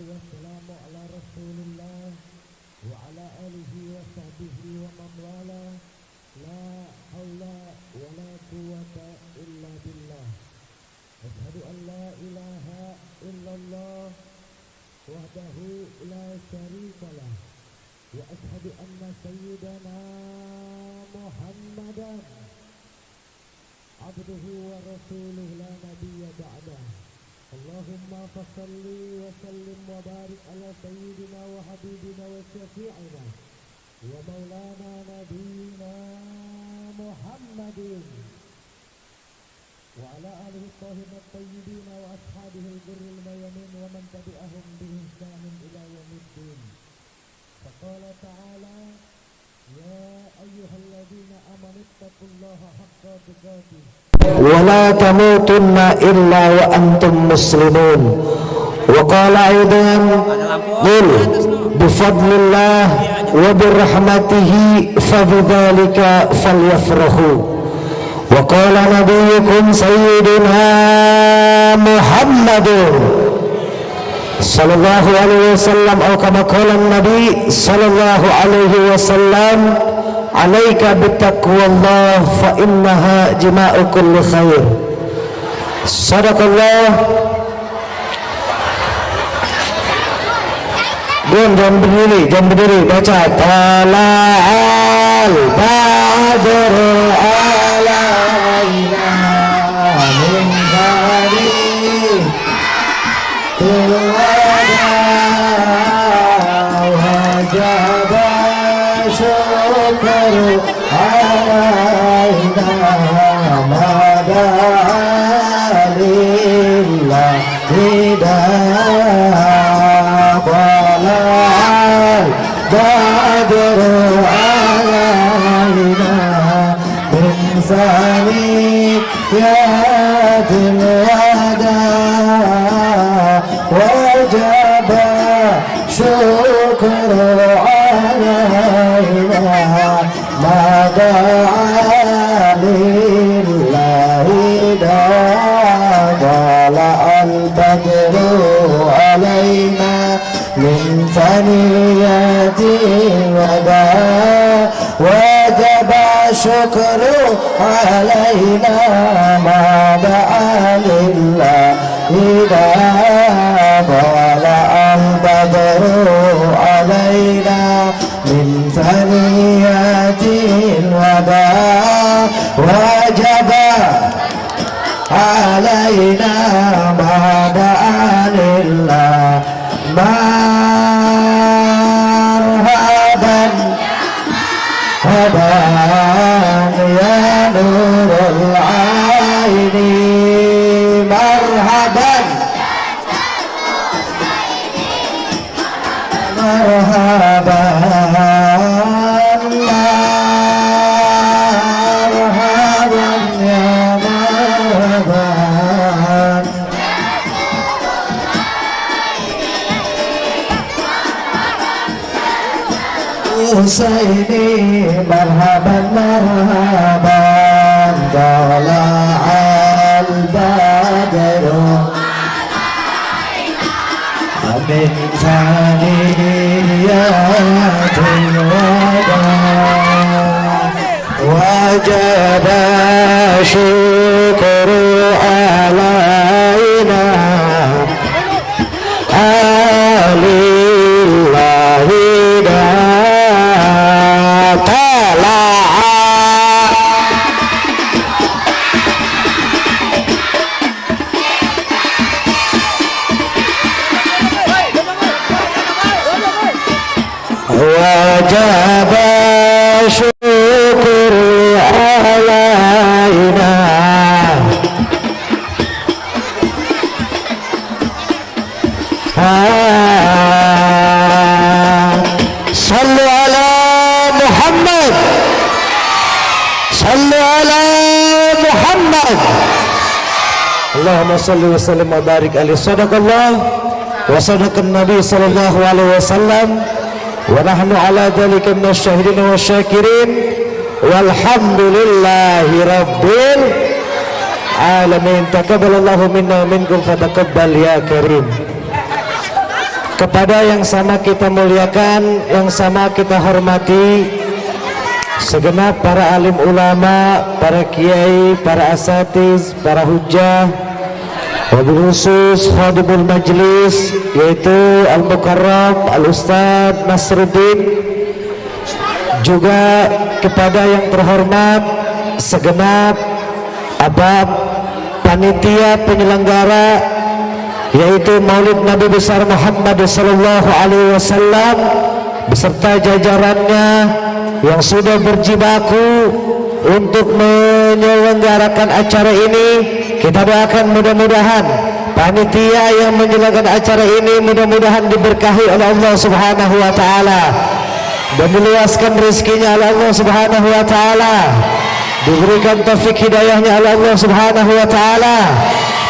والسلام على رسول الله وعلى آله وصحبه ومن والاه لا حول ولا قوة إلا بالله أشهد أن لا إله إلا الله وحده لا شريك له وأشهد أن سيدنا محمدا عبده ورسوله لا نبي بعده اللهم فصل وسلم وبارك على سيدنا وحبيبنا وشفيعنا ومولانا نبينا محمد وعلى آله الطاهرين الطيبين وأصحابه الغر الميامين ومن تبعهم بإحسان إلى يوم الدين. فقال تعالى يا أيها الذين آمنوا اتقوا الله حق تقاته ولا تموتن إلا وأنتم مسلمون. وقال أيضا قل بفضل الله وبرحمته فبذلك فليفرحوا. وقال نبيكم سيدنا محمد صلى الله عليه وسلم أو كما قال النبي صلى الله عليه وسلم عليك بتقوى الله فإنها جماع كل خير. صدق الله. Jangan berdiri baca tala'al badru alaina min ba'di tilwada wajaba syukru alaina madalillah badru alaina min saniyatil wada wajib syukru alaina ma da'a lillahi dala al badru alaina min saniyatil wada wajib syukru alaina ma da'a lillahi dala al badru alaina min saniyatil wada wajib alaina ma da'a lillahi marhaban haban ya nurul aini marhaban marhaban marhaban ya marhaban Husaini marhaban marhaban tala'al badru min saniyatil wada wajaba syukru alaina alillahi wajib syukur alaina sallu ala Muhammad sallu ala Muhammad Allahumma salli wa sallim wa barik alaihi. Sadaqallah wa sadaqan nabi sallallahu alaihi wasallam wa nahnu ala dhalika minasyahidin wa syakirin walhamdulillahi rabbil alamin. Taqabbalallahu minna wa minkum fataqabbal ya karim. kepada yang sama kita muliakan, yang sama kita hormati, segenap para alim ulama, para kiai, para asatiz, para hujjah, wabil khusus khadimul majlis, yaitu Al-Mukarram Al-Ustadz Nasruddin, juga kepada yang terhormat segenap abab panitia penyelenggara, yaitu Maulid Nabi besar Muhammad sallallahu alaihi wasallam beserta jajarannya yang sudah berjibaku untuk menyelenggarakan acara ini. Kita doakan mudah-mudahan panitia yang menyelenggarakan acara ini mudah-mudahan diberkahi oleh Allah Subhanahu wa taala dan diluaskan rezekinya oleh Allah Subhanahu wa taala, diberikan taufik hidayahnya oleh Allah Subhanahu wa taala,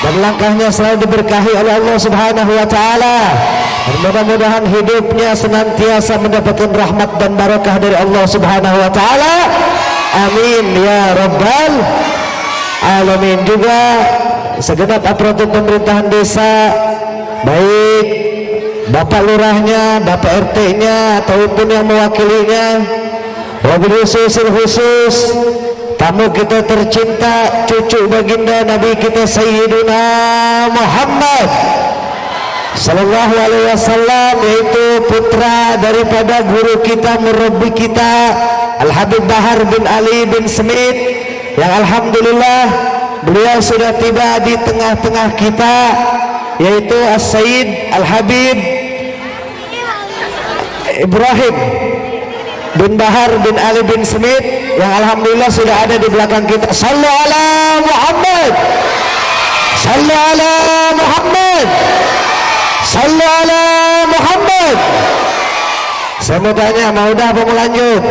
dan langkahnya selalu diberkahi oleh Allah Subhanahu wa taala, dan mudah-mudahan hidupnya senantiasa mendapatkan rahmat dan barakah dari Allah Subhanahu wa taala. Amin ya rabbal alamin. Juga segenap aparatur pemerintahan desa, baik Bapak Lurahnya, Bapak RT-nya ataupun yang mewakilinya, wabil khusus tamu kita tercinta, cucu baginda Nabi kita Sayyiduna Muhammad sallallahu alaihi wasallam, yaitu putra daripada guru kita, murabbi kita Al-Habib Bahar bin Ali bin Smith, yang alhamdulillah beliau sudah tiba di tengah-tengah kita, yaitu As-Sayyid Al-Habib Ibrahim bin Bahar bin Ali bin Smith, yang alhamdulillah sudah ada di belakang kita. Sallu ala Muhammad, sallu ala Muhammad, sallu ala Muhammad. Saya mau tanya, mau udah apa mau lanjut?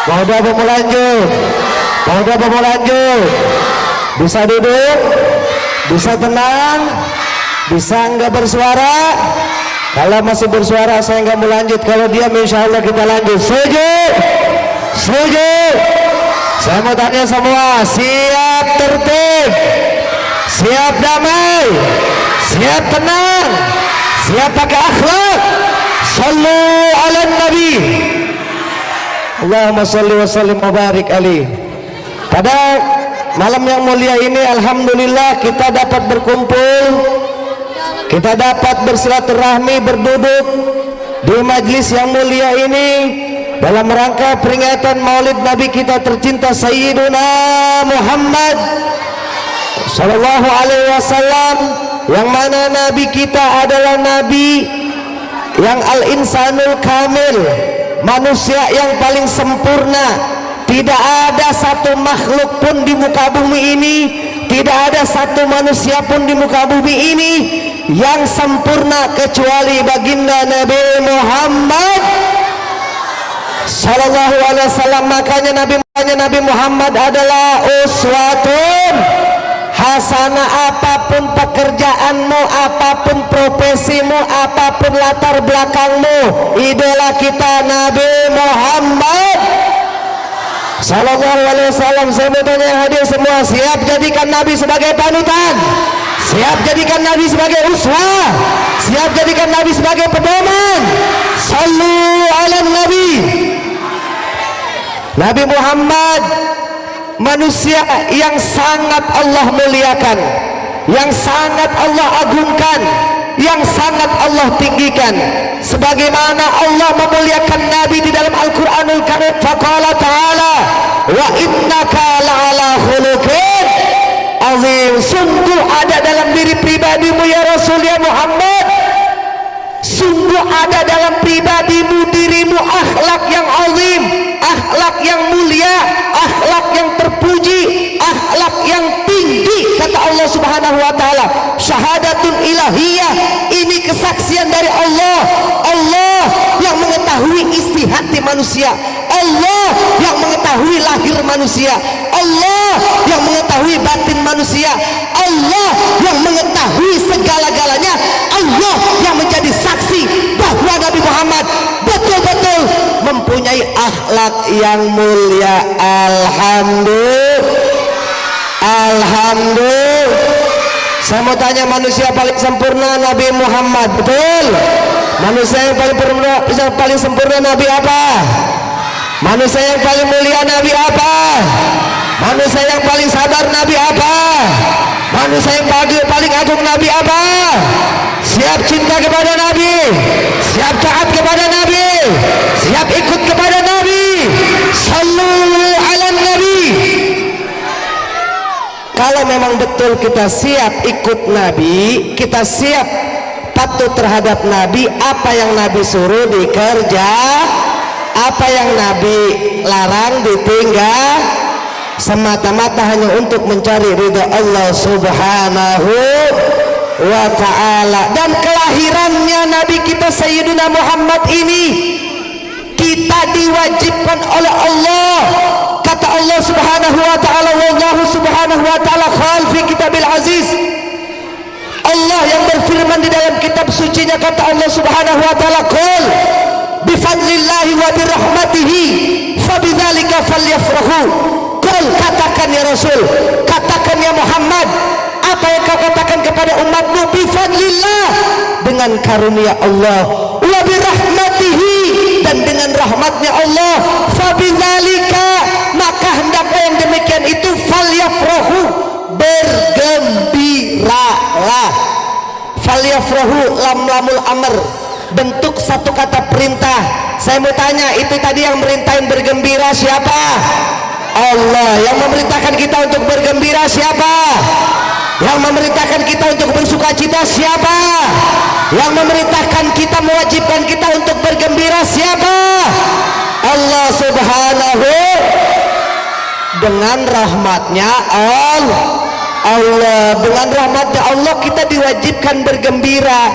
Mau udah apa mau lanjut? Mau udah apa mau lanjut? Bisa duduk, bisa tenang, bisa enggak bersuara. Kalau masih bersuara saya enggak mau lanjut, kalau diam insya Allah kita lanjut. Setuju? Setuju? Saya mau tanya semua, siap tertib, siap damai, siap tenang, siap pakai akhlak? Sallu ala Nabi, Allahumma salli wa sallim wa barik alaih. Pada malam yang mulia ini alhamdulillah kita dapat berkumpul, kita dapat bersilaturahmi, berduduk di majlis yang mulia ini dalam rangka peringatan Maulid Nabi kita tercinta Sayyiduna Muhammad sallallahu alaihi wasallam, yang mana Nabi kita adalah Nabi yang al-insanul kamil, manusia yang paling sempurna. Tidak ada satu makhluk pun di muka bumi ini, tidak ada satu manusia pun di muka bumi ini yang sempurna kecuali baginda Nabi Muhammad sallallahu alaihi wasallam. Makanya Nabi Muhammad adalah uswatun hasanah. Apapun pekerjaanmu, apapun profesimu, apapun latar belakangmu, idola kita Nabi Muhammad sallallahu alaihi wasallam. Saya mau tanya yang hadir semua, siap jadikan Nabi sebagai panutan? Siap jadikan Nabi sebagai uswah? Siap jadikan Nabi sebagai pedoman? Sallu ala Nabi. Nabi Muhammad manusia yang sangat Allah muliakan, yang sangat Allah agungkan, yang sangat Allah tinggikan. Sebagaimana Allah memuliakan Nabi di dalam Al-Quranul Karim, faqala ta'ala wa innaka la'ala khuluqin azim. Sungguh ada dalam diri pribadimu ya Rasul ya Muhammad, sungguh ada dalam pribadimu, dirimu akhlak yang azim, akhlak yang mulia, akhlak yang terpuji, akhlak yang tinggi, kata Allah Subhanahu wa taala. Syahadatun ilahiyah, ini kesaksian dari Allah. Allah yang mengetahui isi hati manusia, Allah yang mengetahui lahir manusia, Allah yang mengetahui batin manusia, Allah yang mengetahui segala-galanya, Allah yang menjadi saksi bahwa Nabi Muhammad betul-betul mempunyai akhlak yang mulia. Alhamdulillah. Saya mau tanya, manusia paling sempurna Nabi Muhammad, betul? Manusia yang paling sempurna Nabi apa? Manusia yang paling mulia Nabi apa? Manusia yang paling sabar Nabi apa? Manusia yang paling agung Nabi apa? Siap cinta kepada Nabi, siap taat kepada Nabi, siap ikut kepada Nabi. Sallu ala Nabi. Kalau memang betul kita siap ikut Nabi, kita siap patuh terhadap Nabi, apa yang Nabi suruh dikerja, apa yang Nabi larang ditinggal, semata-mata hanya untuk mencari ridha Allah Subhanahu wa ta'ala. Dan kelahirannya Nabi kita Sayyidina Muhammad ini kita diwajibkan oleh Allah. Kata Allah Subhanahu wa ta'ala, wallahu subhanahu wa ta'ala qala fi kitabil aziz. Allah yang berfirman di dalam kitab sucinya, kata Allah Subhanahu wa ta'ala, qul bifadlillahi wa birahmatihi fabidzalika falyafrahu. Qul, katakan ya Rasul, katakan ya Muhammad, apa yang kau katakan kepada umatmu, bifadlillah, dengan karunia Allah, wa birahmatihi, dan dengan rahmatnya Allah, fabidzalika, maka hendaklah yang demikian itu falyafrahu, bergembiralah. Falyafrahu lamul amr, bentuk satu kata perintah. Saya mau tanya, itu tadi yang merintahin bergembira siapa? Allah. Yang memerintahkan kita untuk bergembira siapa? Yang memerintahkan kita untuk bersuka cita siapa? Yang memerintahkan kita, mewajibkan kita untuk bergembira siapa? Allah Subhanahu. Dengan rahmatnya Allah, dengan rahmatnya Allah kita diwajibkan bergembira.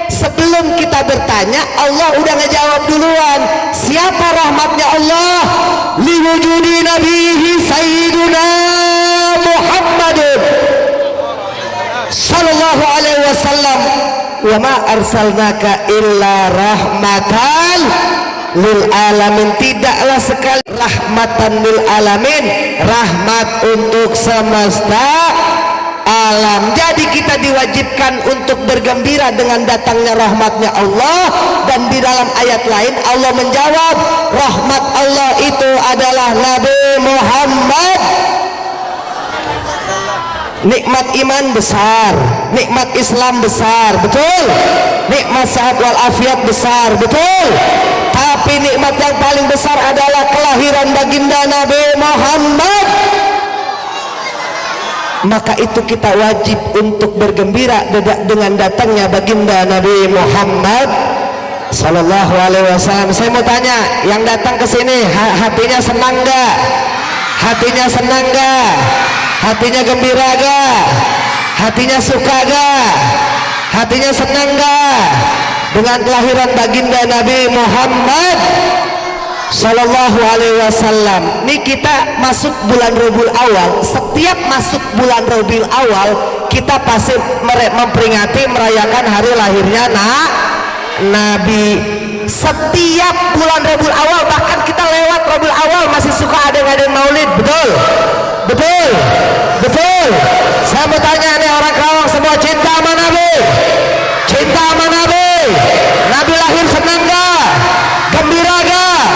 Sebelum kita bertanya, Allah udah ngejawab duluan. Siapa rahmatnya Allah? Liwujudi nabihi sayyiduna Muhammadin sallallahu alaihi wasallam, wa ma arsalnaka illa rahmatan lil alamin. Tidaklah sekali rahmatan lil alamin, rahmat untuk semesta alam. Jadi kita diwajibkan untuk bergembira dengan datangnya rahmatnya Allah. Dan di dalam ayat lain Allah menjawab, rahmat Allah itu adalah Nabi Muhammad. Nikmat iman besar, nikmat Islam besar, betul. Nikmat sehat walafiat besar, betul. Tapi nikmat yang paling besar adalah kelahiran baginda Nabi Muhammad. Maka itu kita wajib untuk bergembira dengan datangnya baginda Nabi Muhammad sallallahu alaihi wasallam. Saya mau tanya, yang datang ke sini hatinya senang gak? Hatinya senang gak? Hatinya gembira gak? Hatinya suka gak? Hatinya senang gak dengan kelahiran baginda Nabi Muhammad sallallahu alaihi wasallam? Ini kita masuk bulan Rabiul Awal. Setiap masuk bulan Rabiul Awal kita pasti memperingati, merayakan hari lahirnya Nabi. Setiap bulan Rabiul Awal, bahkan kita lewat Rabiul Awal masih suka ada maulid, betul? Betul? Betul? Saya mau tanya nih, orang Karawang semua cinta sama Nabi? Cinta sama Nabi? Nabi lahir senang gak? Gembira gak?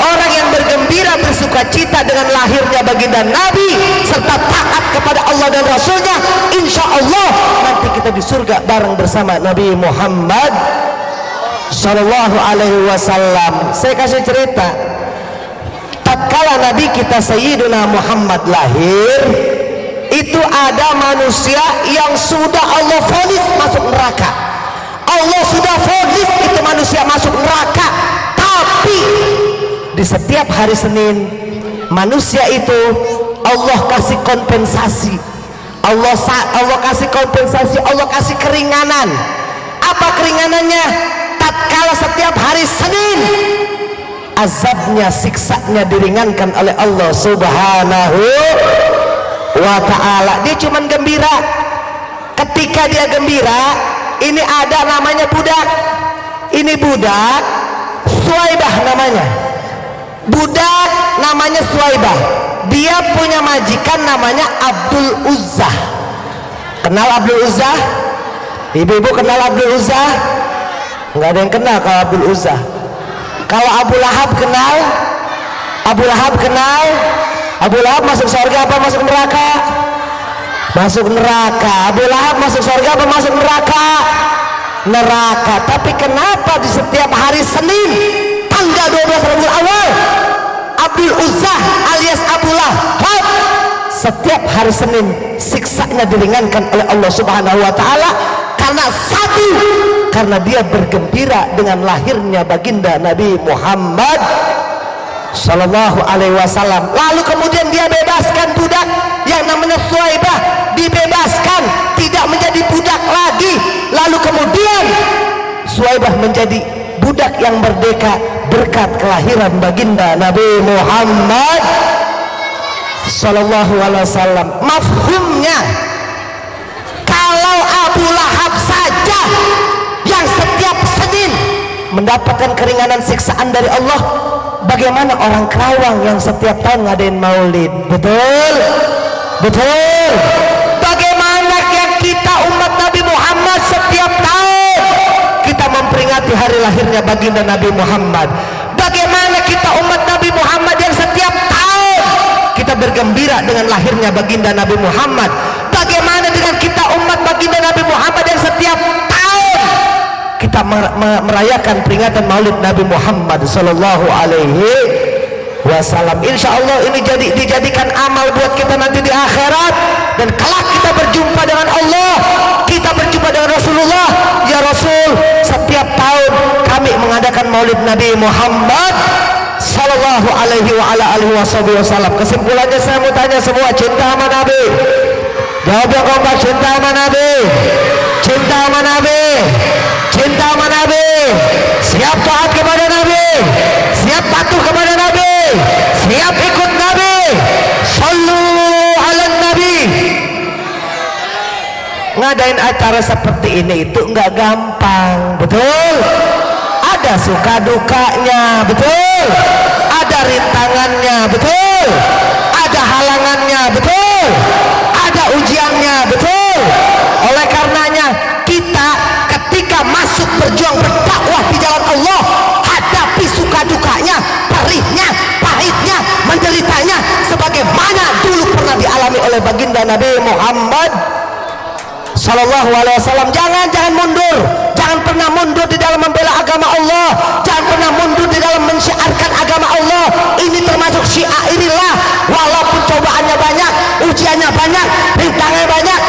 Orang yang bergembira, bersuka cita dengan lahirnya baginda Nabi serta taat kepada Allah dan Rasulnya, insya Allah nanti kita di surga bareng bersama Nabi Muhammad sallallahu alaihi wasallam. Saya kasih cerita, tatkala Nabi kita Sayyidina Muhammad lahir, itu ada manusia yang sudah Allah vonis masuk neraka. Allah sudah vonis itu manusia masuk neraka. Tapi di setiap hari Senin manusia itu Allah kasih kompensasi. Allah kasih kompensasi, Allah kasih keringanan. Apa keringanannya? Tatkala setiap hari Senin azabnya, siksanya diringankan oleh Allah Subhanahu wa ta'ala. Dia cuman gembira. Ketika dia gembira, ini ada namanya budak. Ini budak Suwaibah namanya. Budak namanya Suwaibah. Dia punya majikan namanya Abdul Uzzah. Kenal Abdul Uzzah? Ibu-ibu kenal Abdul Uzza? Nggak ada yang kenal kalau Abdul Uzza. Kalau Abu Lahab kenal? Abu Lahab kenal? Abu Lahab masuk surga apa masuk neraka? Masuk neraka. Abu Lahab masuk surga apa masuk neraka? Neraka. Tapi kenapa di setiap hari Senin tanggal 12 Rabiul Awal Abdul Uzza alias Abu Lahab setiap hari Senin siksanya diringankan oleh Allah Subhanahu wa taala? Karena satu, karena dia bergembira dengan lahirnya baginda Nabi Muhammad sallallahu alaihi wasallam. Lalu kemudian dia bebaskan budak yang namanya Suwaibah, dibebaskan, tidak menjadi budak lagi. Lalu kemudian Suwaibah menjadi budak yang merdeka berkat kelahiran baginda Nabi Muhammad sallallahu alaihi wasallam. Mafhumnya, kalau Abu Lahab saja yang setiap Senin mendapatkan keringanan siksaan dari Allah, bagaimana orang Kerawang yang setiap tahun ngadain maulid? Betul? Betul? Bagaimana yang kita umat Nabi Muhammad setiap tahun kita memperingati hari lahirnya baginda Nabi Muhammad? Bagaimana kita umat Nabi Muhammad yang setiap tahun kita bergembira dengan lahirnya baginda Nabi Muhammad? Bagaimana dengan kita umat baginda Nabi Muhammad yang setiap tahun kita merayakan peringatan Maulid Nabi Muhammad sallallahu alaihi wasallam? Insya Allah ini dijadikan amal buat kita nanti di akhirat, dan kelak kita berjumpa dengan Allah, kita berjumpa dengan Rasulullah. Ya Rasul, setiap tahun kami mengadakan Maulid Nabi Muhammad sallallahu alaihi wa ala alihi wasallam. Kesimpulannya saya mau tanya semua, cinta sama Nabi? Jawab yang kompak, cinta sama Nabi? Cinta sama Nabi? Cinta sama Nabi? Siap taat kepada Nabi? Siap patuh kepada Nabi? Siap ikut Nabi? Sallu ala Nabi. Ngadain acara seperti ini itu nggak gampang, betul? Ada suka dukanya, betul? Ada rintangannya, betul? Ada halangannya, betul? Ada ujiannya, betul? Oleh karenanya kita ketika masuk berjuang berdakwah di jalan Allah, hadapi suka dukanya, perihnya, pahitnya, menderitanya, sebagaimana dulu pernah dialami oleh baginda Nabi Muhammad sallallahu alaihi wasallam. Jangan mundur, jangan pernah mundur di dalam membela agama Allah, jangan pernah mundur di dalam mensyiarkan agama Allah. Ini termasuk syiairillah. Walaupun cobaannya banyak, ujiannya banyak, rintangannya banyak,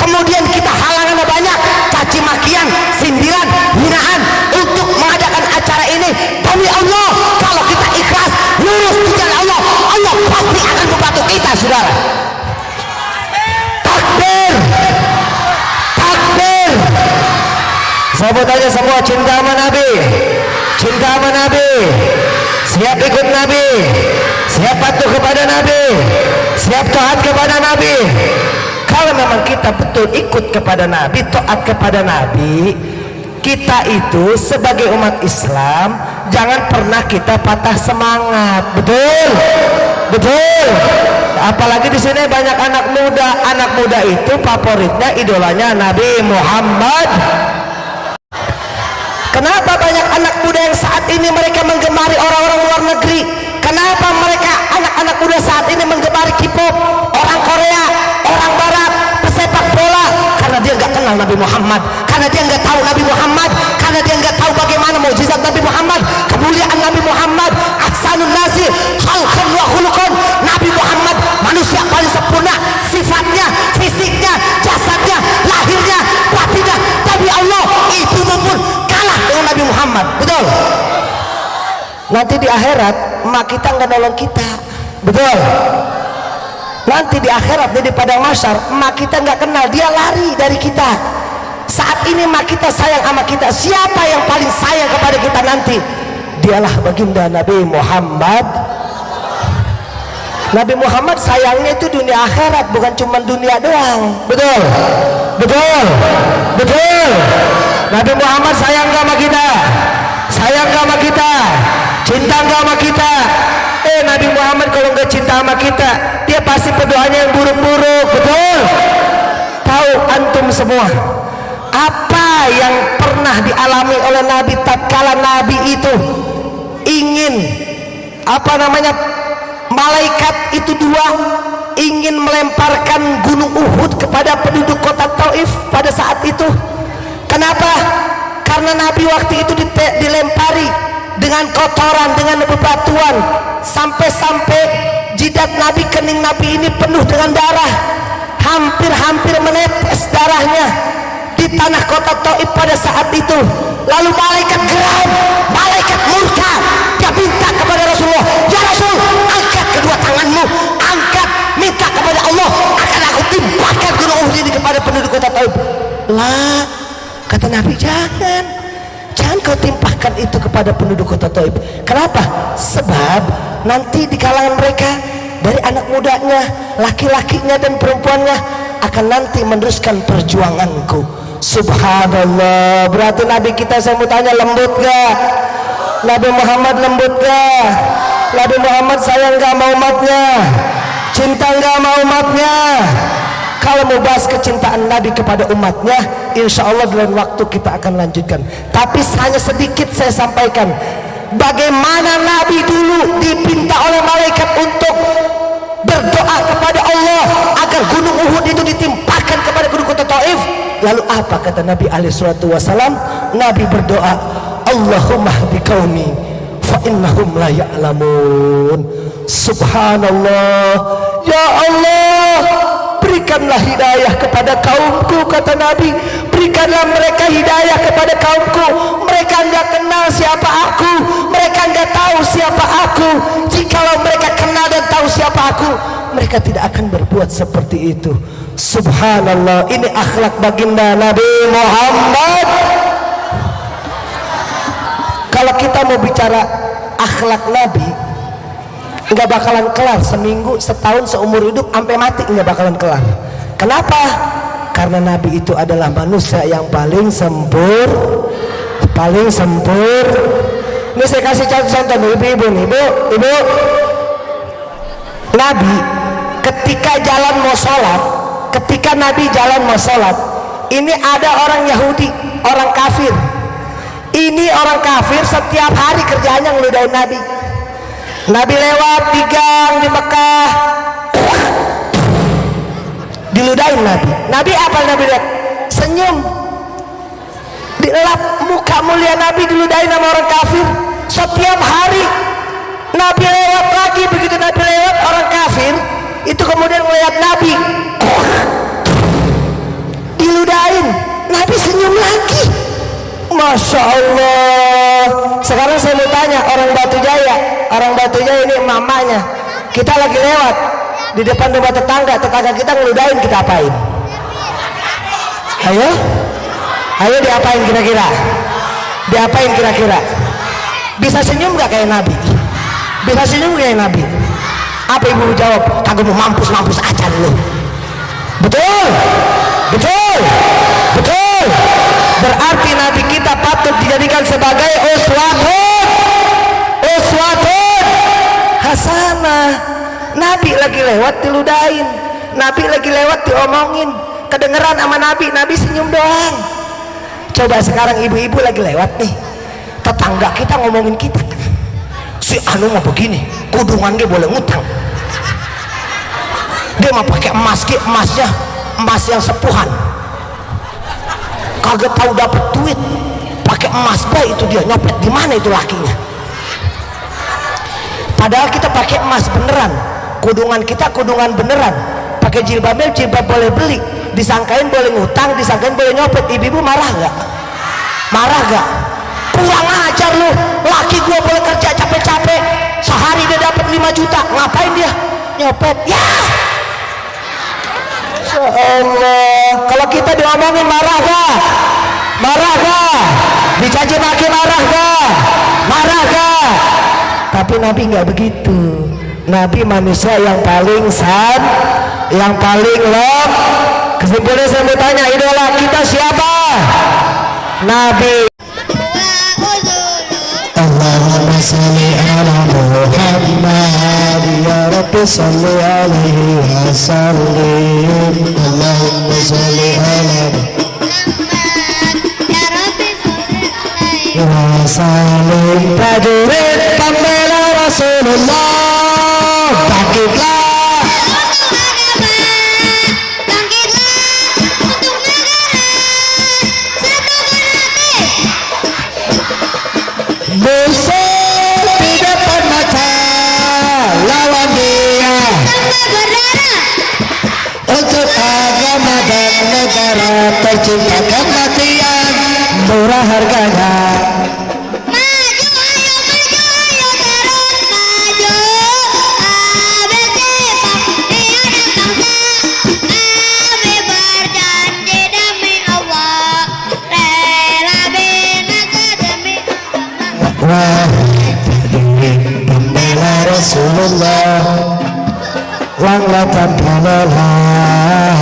kemudian kita halangannya banyak, caci makian, sindiran, hinaan untuk mengadakan acara ini, demi Allah, kalau kita ikhlas lurus di jalan Allah, Allah pasti akan membantu kita, saudara. Takbir, takbir. Saya mau tanya semua, cinta sama Nabi? Cinta sama Nabi? Siap ikut Nabi? Siap patuh kepada Nabi? Siap taat kepada Nabi? Kalau memang kita betul ikut kepada Nabi, taat kepada Nabi, kita itu sebagai umat Islam jangan pernah kita patah semangat, betul? Betul? Apalagi di sini banyak anak muda. Anak muda itu favoritnya, idolanya Nabi Muhammad. Kenapa banyak anak muda yang saat ini mereka menggemari orang-orang luar negeri? Kenapa mereka anak-anak muda saat ini menggemari K-pop, orang Korea, orang Barat, pesepak bola? Karena dia nggak kenal Nabi Muhammad, karena dia nggak tahu Nabi Muhammad, karena dia nggak tahu bagaimana mukjizat Nabi Muhammad, kemuliaan Nabi Muhammad, ahsanun nasi khalqan wa khuluqan. Nabi Muhammad manusia paling sempurna, sifatnya, fisiknya, jasadnya, lahirnya, batinnya, tapi Allah itu pun kalah dengan Nabi Muhammad, betul? Nanti di akhirat emak kita nggak nolong kita, betul? Nanti di akhirat di padang mahsyar emak kita nggak kenal, dia lari dari kita. Saat ini emak kita sayang sama kita, siapa yang paling sayang kepada kita nanti? Dialah baginda Nabi Muhammad. Nabi Muhammad sayangnya itu dunia akhirat, bukan cuma dunia doang, betul? Betul? Betul? Nabi Muhammad sayang gak sama kita? Sayang gak sama kita? Cinta gak sama kita? Nabi Muhammad kalau nggak cinta sama kita, dia pasti berdoanya yang buruk-buruk, betul? Tahu antum semua, apa yang pernah dialami oleh Nabi tatkala Nabi itu ingin malaikat itu dua ingin melemparkan gunung Uhud kepada penduduk kota Taif pada saat itu. Kenapa? Karena Nabi waktu itu dilempari dengan kotoran, dengan bebatuan, sampai-sampai jidat Nabi, kening Nabi ini penuh dengan darah, hampir menetes darahnya di tanah kota Taif pada saat itu. Lalu malaikat geram, malaikat murka, dia minta kepada Rasulullah, ya Rasul, angkat kedua tanganmu, angkat, minta kepada Allah, akan aku timpakan gunung Uhud ini kepada penduduk kota Taif. Lah, kata Nabi, jangan kau timpahkan itu kepada penduduk kota Taif. Kenapa? Sebab nanti di kalangan mereka, dari anak mudanya, laki-lakinya dan perempuannya, akan nanti meneruskan perjuanganku. Subhanallah. Berarti Nabi kita, saya mau tanya, lembut gak? Nabi Muhammad lembut gak? Nabi Muhammad sayang gak sama umatnya? Cinta gak sama umatnya? Kalau mau bahas kecintaan Nabi kepada umatnya, insya Allah dalam waktu kita akan lanjutkan. Tapi hanya sedikit saya sampaikan bagaimana Nabi dulu dipinta oleh malaikat untuk berdoa kepada Allah agar gunung Uhud itu ditimpakan kepada gunung kota Taif. Lalu apa kata Nabi alaihi salatu wasalam? Nabi berdoa, Allahumma hdi qaumi fa innahum la ya'lamun. Subhanallah. Ya Allah, berikanlah hidayah kepada kaumku, kata Nabi. Berikanlah mereka hidayah kepada kaumku. Mereka enggak kenal siapa aku, mereka enggak tahu siapa aku. Jikalau mereka kenal dan tahu siapa aku, mereka tidak akan berbuat seperti itu. Subhanallah. Ini akhlak baginda Nabi Muhammad. Kalau kita mau bicara akhlak Nabi, nggak bakalan kelar, seminggu, setahun, seumur hidup, sampai mati nggak bakalan kelar. Kenapa? Karena Nabi itu adalah manusia yang paling sempurna. Ini saya kasih contoh ibu-ibu nih, ibu. Nabi ketika Nabi jalan mau sholat, ini ada orang Yahudi, orang kafir. Ini orang kafir setiap hari kerjanya ngeludahin Nabi. Nabi lewat di gang di Mekah, diludahin Nabi. Nabi apa Nabi lihat? Senyum. Dilap muka mulia Nabi diludahin sama orang kafir. Setiap hari Nabi lewat lagi, begitu Nabi lewat orang kafir itu kemudian melihat Nabi diludahin, Nabi senyum lagi. Masya Allah. Sekarang saya mau tanya orang Batu Jaya ini mamanya, kita lagi lewat di depan rumah tetangga kita ngeludahin, kita apain? Ayo diapain kira-kira? Bisa senyum gak kayak Nabi? Apa ibu jawab? Kagak mau mampus aja lu. Betul. Berarti Nabi kita patut dijadikan sebagai uswatun hasanah. Nabi lagi lewat diludahin, Nabi lagi lewat diomongin, kedengeran sama Nabi senyum doang. Coba sekarang ibu-ibu lagi lewat nih, tetangga kita ngomongin kita, si anu mah begini, kudungan dia boleh ngutang, dia mah pakai emasnya emas yang sepuhan, kagak tahu dapat duit, pakai emas baik itu dia nyopet di mana itu lakinya. Padahal kita pakai emas beneran, kudungan kita kudungan beneran, pakai jilbab boleh beli, disangkain boleh ngutang, disangkain boleh nyopet. Ibu-ibu marah gak? Kurang ajar lu, laki gua boleh kerja capek-capek sehari dia dapat 5 juta, ngapain dia nyopet? Ya Allah, kalau kita diomongin marah gak? Dicaci maki marah gak? Tapi Nabi nggak begitu. Nabi manusia yang paling love. Kesimpulannya saya mau tanya, idola kita siapa? Nabi. Allahumma sholli ala Muhammad ya Rabbi sholli alaihi wa sallim. Allahumma sholli ala Muhammad salim prajurit pembela Rasulullah, bangkitlah musuh di depan mata, lawan dia untuk agama dan negara, tercinta kematian murah harganya. Maju ayo terus maju, ABC pemilihan bangsa, Abi berjanji demi Allah, rela binasa demi agama. Wahai prajurit pembela Rasulullah, langlah tanpa lelah,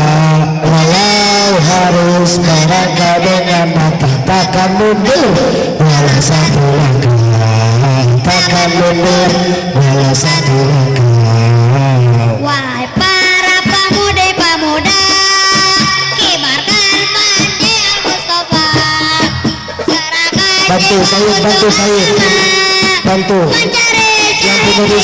walau harus merangkak dengan mata, takkan mundur walau satu langkah, takkan mundur walau satu langkah. Wahai para pemudi-pemuda, kibarkan panji Al-Mustafa, serahkan Bantu saya, bantu mencari yang punya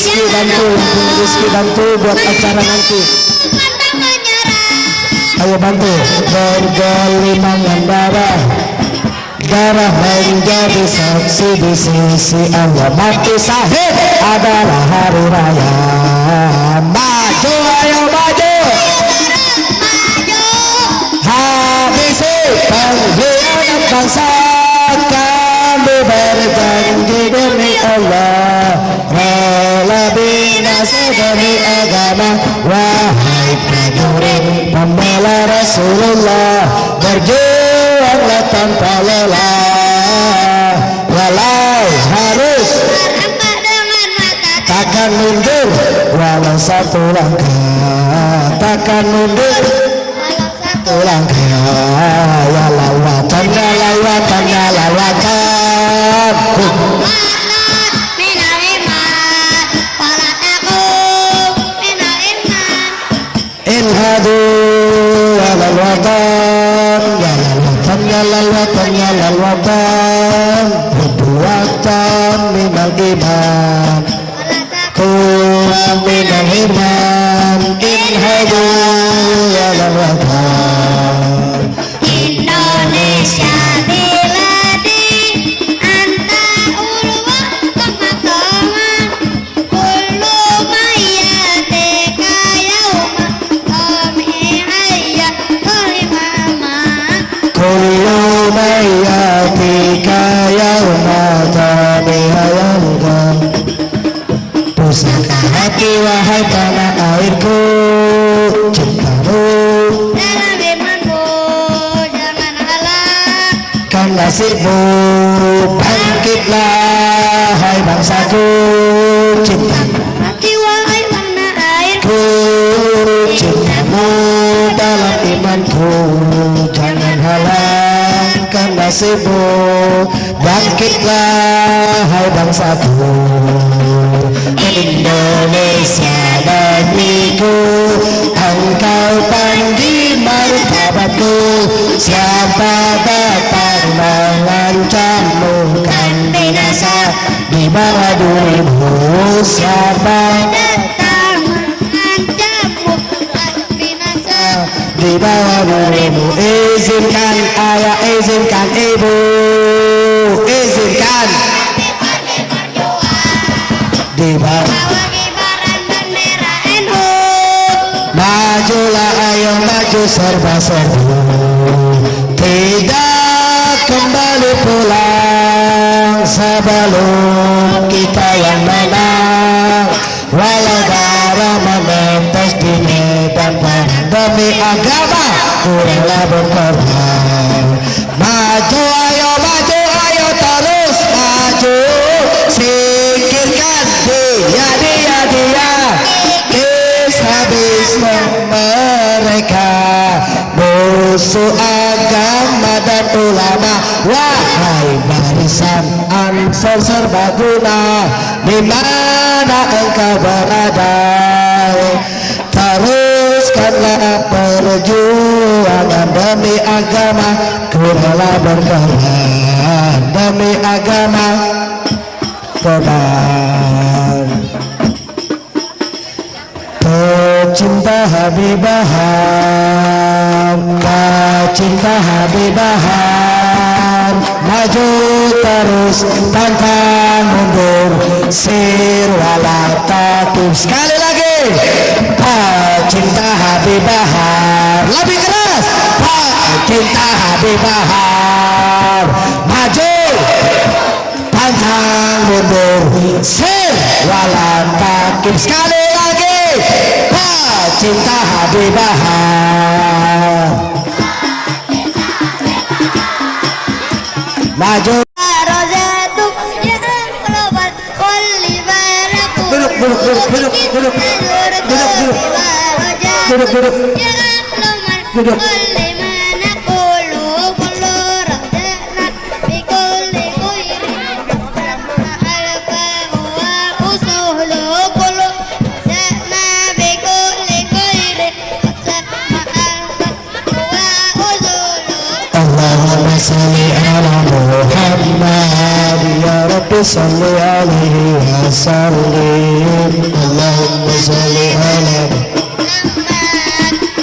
rezeki, bantu buat acara nanti. pantang menyerah. Ayo bantu bergelimangan darah menjadi saksi di sisi Allah. Mati syahid adalah hari raya. Maju ayo maju, habisi pengkhianat bangsa. Kami berjanji demi Allah, rela binasa demi agama. Wahai prajurit pembela Rasulullah, berjuanglah tanpa lelah, walau harus Merangkak dengan mata, takkan mundur walau satu langkah, takkan mundur walau satu langkah. Ya lawatan, ya lawatan, ya lawatan. minal iman, wala takum minal iman. Inhadu ya lalwatan, ya lalwatan, ya lalwatan, ya lalwatan. Berbuatan minal iman, minal iman. Inhadu ya lalwatan. Indonesia biladi, anta ulwa kemakaman, kullu mayyatika yauma qami hayya qalimama. Kullu mayyatika yawma tabi'ayalkan. Pusaka hati wahai tanah airku, cintamu Dalam imanmu jangan halang, kan nasibmu. Bangkitlah hai bangsaku, cintamu hati wahai warna airku. cintamu dalam imanku, jangan halangkan nasibmu. Bangkitlah hai bangsaku, Indonesia negeriku, engkau tinggi martabatku. Siapa datang mengancammu kan binasa di bawah dirimu. Siapa Datang mengancammu kan binasa. di bawah dirimu. Izinkan ayah, izinkan ibu, izinkan di bawah. Bawa kibaran bendera NU. Majulah ayo maju serba-serbi, tidak kembali pulang sebelum kita yang menang. Walau darah menetes di medan perang demi agama, ku rela berkorban. Maju ayo terus maju, singkirkan dia habis mereka, musuh agama dan ulama. Wahai barisan Ansor serbaguna, di mana engkau berada, teruskanlah perjuangan demi agama, ku rela berkorban. demi agama. Tebar pecinta Habibah, pecinta Habibah, maju terus pantang mundur, sir wala takut. Sekali lagi, pecinta Habibah, lebih keras, pecinta Habibah, maju pantang mundur, sir wala takut. Sekali lagi, pecinta Habibah, maju. Rozatu ya keluar kulli baraku. Duduk. Duduk. Kulli manaqulu kullu rajana bi kulli khairi. Sama alfa wa usulu kullu rajana bi kulli khairi. Sama alfa wa usulu. Allahumma salli ala Muhammad, ya Rabbi salli alaihi wa sallim. Allahumma salli ala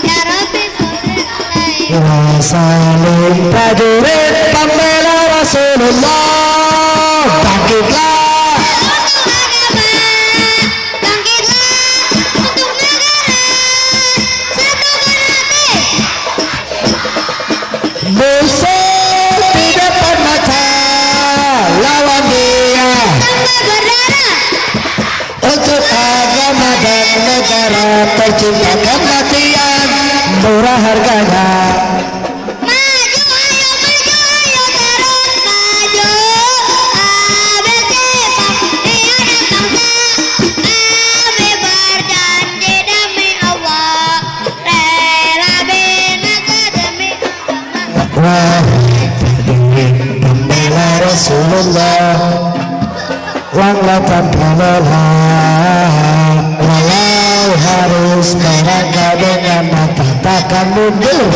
Ya Rabbi sholli alaihi wa sallim. Prajurit pembela Rasulullah, bangkitlah, bangkitlah untuk negara, satukan hati. musuh di depan mata, lawan dia Tanpa berdarah, untuk agama dan negara, tercinta kematian murah harganya. maju ayo terus maju. ABC pemilihan bangsa, Abi berjanji demi Allah, rela binasa demi agama. Wahai pembela Rasulullah, langkah lelah, walau harus melangkah dengan mata, takkan mundur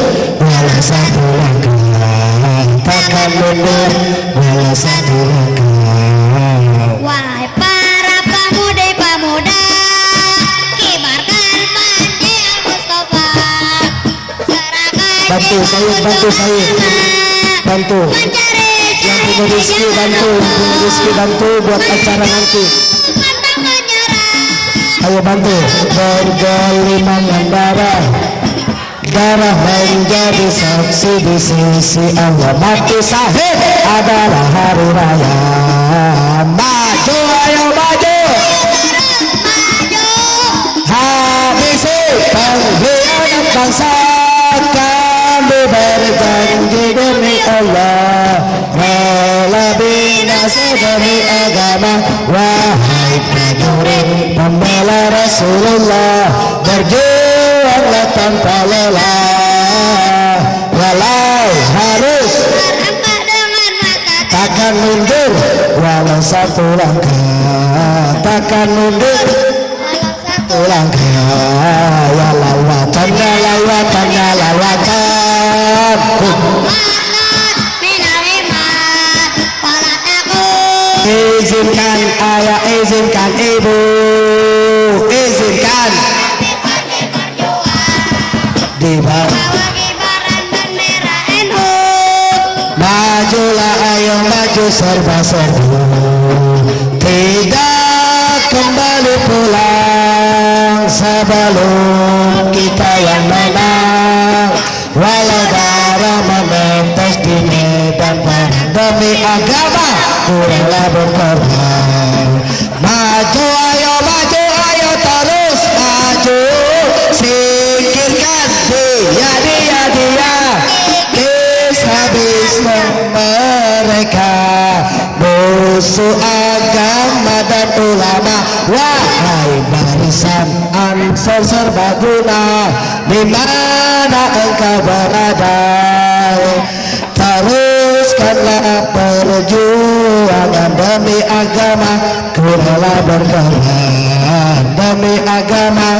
walau satu langkah, takkan mundur walau satu langkah. Wahai para pemuda, kibarkan panji Al-Mustafa. Serahkan Bantu saya, bantu. mencari Yang punya rezeki bantu, buat acara nanti. pantang menyerah. Ayo bantu. Bergelimangan darah menjadi saksi di sisi Allah. Mati syahid adalah hari raya. Maju, ayo maju. Maju, Habisi pengkhianat bangsa. Kami berjanji demi Allah, rela binasa demi agama. Wahai prajurit pembela Rasulullah, berjuanglah tanpa lelah, walau harus terangkat dengan mata. takkan mundur walau satu langkah, takkan mundur Walau satu langkah. Ya lawatan, ya lawatan, ya lawatan. manat minal iman, wala takut. Izinkan ayah, izinkan ibu, izinkan di bawah. Bawa kibaran bendera NU. Majulah, ayo maju serba-serbi, tidak kembali pulang sebelum kita yang menang. Walau darah menetes di medan perang, demi agama kuranglah berkorban. Maju, ayo terus maju, singkirkan dia habis mereka, musuh agama dan ulama. Wahai barisan Ansor serbaguna, di mana engkau berada, teruskanlah perjuangan demi agama, ku rela berkorban demi agama.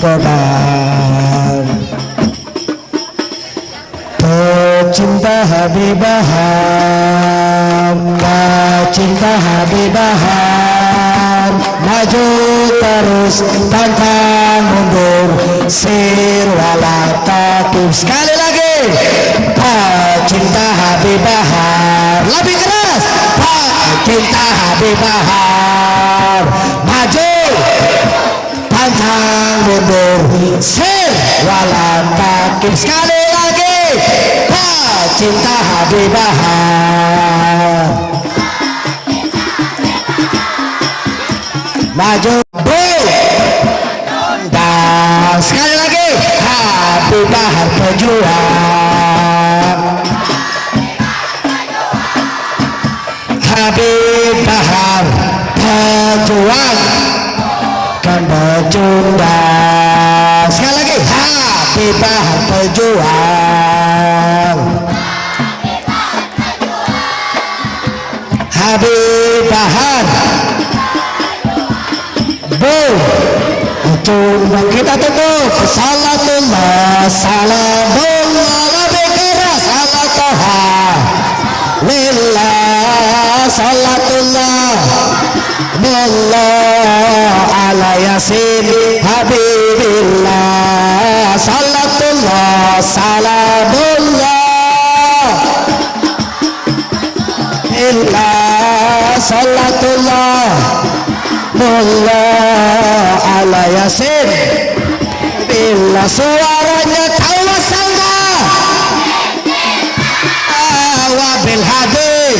Korban pecinta Pecinta Habibah, pecinta Habibah, maju terus pantang mundur, sir wala takut. Sekali lagi, pecinta Habibah, lebih keras, pecinta Habibah, maju pantang mundur, sir wala takut. Sekali lagi, pecinta Habibah, maju dan sekali lagi Habibah pejuang, Habibah pejuang kan becunda. Sekali lagi Habibah pejuang, Habibah Cuma kita tutup. Salatullah salamullah lebih keras. Salatullah lillah. Salatullah lillah ala yasin habibillah. Salatullah salamullah lillah. Salatullah Allah ala yasin bila suaranya tawassalna wabil hadi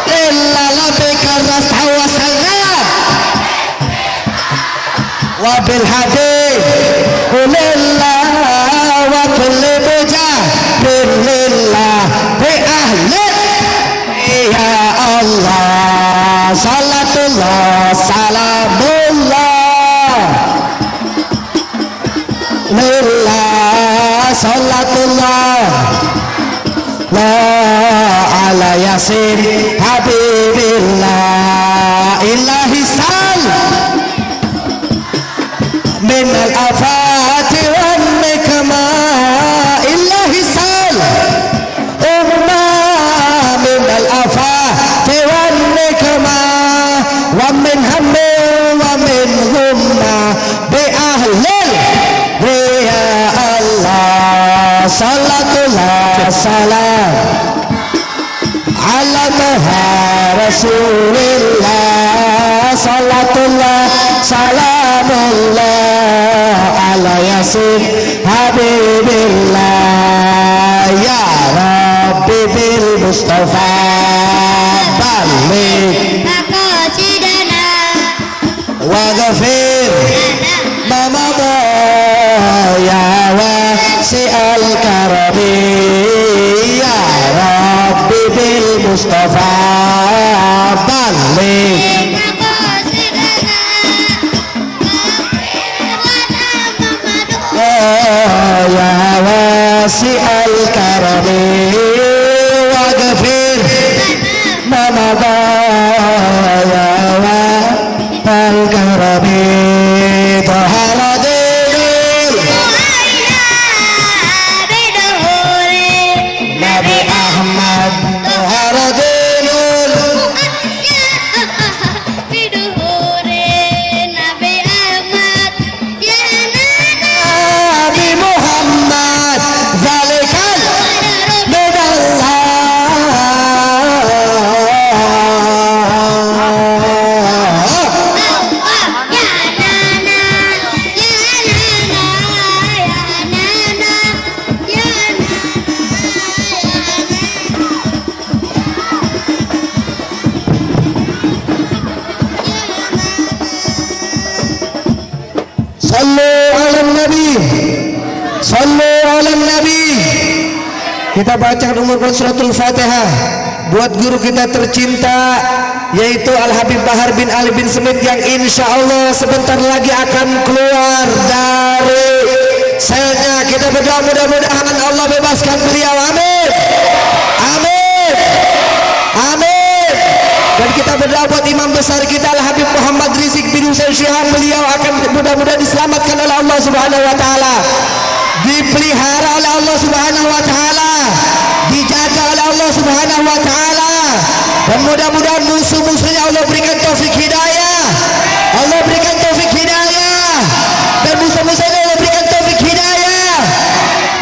illa lebih keras tawassalna wabil hadi lillah wa kulli mujahid lillah bi ahli ya Allah. Salatullah salamullah lillah. Salatullah la ala yasin habibillah. Ilahi sal min al-afati wan nikma. Ilahi sal umma min al-afati wan nikma wa min hammi wa min humma bi ahlil ya Allah. Salatullah salam ala taha rasulillah. Salatullah salamullah ala yasin habibillah. Ya Rabbi bil Mustafa balik waghfir ma madha ya wasi'al karami. Ya Rabbi bil Mustafa balik ya wasi'al karami waghfir ma madha ya al-karami. Tahaladil Nabi Ahmad Tahaladil Nabi Muhammad zalikal bidallah. Sallu ala Nabi. Kita baca nomor suratul Fatihah buat guru kita tercinta yaitu Al-Habib Bahar bin Ali bin Smith yang insya Allah sebentar lagi akan keluar dari selnya. Kita berdoa mudah-mudahan Allah bebaskan beliau. Amin. Amin. Amin. Dan kita berdoa buat imam besar kita Al-Habib Muhammad Rizik bin Husain Syihab. Beliau akan mudah-mudahan diselamatkan oleh Allah Subhanahu wa taala, dipelihara oleh Allah Subhanahu wa taala, dijaga oleh Allah Subhanahu wa taala. Dan mudah-mudahan musuh-musuhnya Allah berikan taufik hidayah. Allah berikan taufik hidayah. Dan musuh-musuhnya Allah berikan taufik hidayah.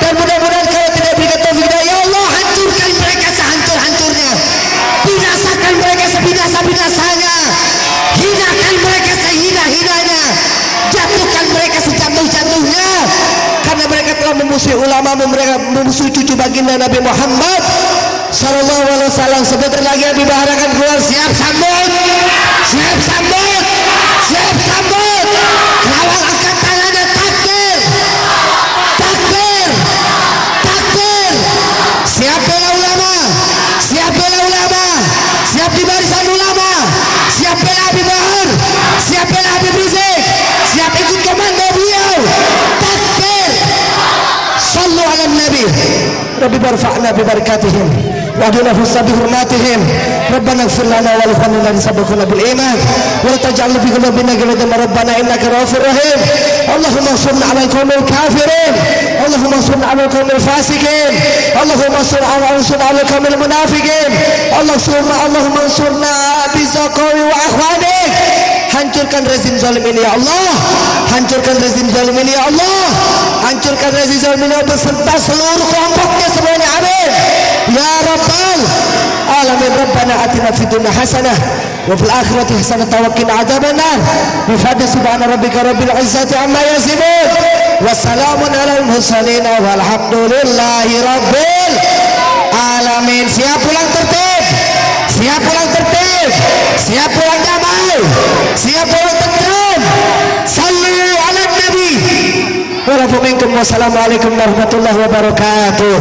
Dan mudah-mudahan kalau tidak berikan taufik hidayah, ya Allah hancurkan mereka sehancur-hancurnya. Binasakan mereka sebinasa-binasanya. Hinakan mereka sehina-hinanya. Jatuhkan mereka sejatuh-jatuhnya. Karena mereka telah memusuhi ulama, mereka memusuhi cucu baginda Nabi Muhammad sallallahu alaihi wasallam. Sebentar lagi Habib Bahar akan keluar. Siap sambut, siap sambut, siap sambut. Kawal angkat tangannya. Takbir, takbir, takbir. Siap bela ulama, siap bela ulama, siap di barisan ulama, siap bela Habib Bahar, siap bela Habib Rizik, siap ikut komando beliau. Takbir. Sallu ala nabi. Rabbi barfa'na bi barakatihim wahdina fusna bi hurmatihim. Rabbana ighfir lana wa li ikhwanina alladhina sabaquna bil iman wa la taj'al fi qulubina ghillan rabbana innaka ra'ufur rahim. Allahumma ansurna 'ala al-qawmil kafirin. Allahumma ansurna 'ala al-qawmil fasiqin. Allahumma ansurna 'ala al-qawmil munafiqin. Allahumma ansurna bi zaqawi wa akhwanik. Hancurkan rezim zalim ini ya Allah. Hancurkan rezim zalim ini ya Allah. Hancurkan rezim zalim ini beserta seluruh kelompoknya semuanya. Amin ya rabbal alamin. Rabbana atina fid dunya hasanah wa fil akhirati hasanah wa qina adzabannar. Bi fadli subhana rabbika rabbil izzati amma yasifun wa salamun alal mursalin walhamdulillahi rabbil alamin. Siap pulang tertib, siap pulang tertib, siap pulang damai, siap pulang tentram. Sallu ala nabi. Wassalamualaikum warahmatullahi wabarakatuh.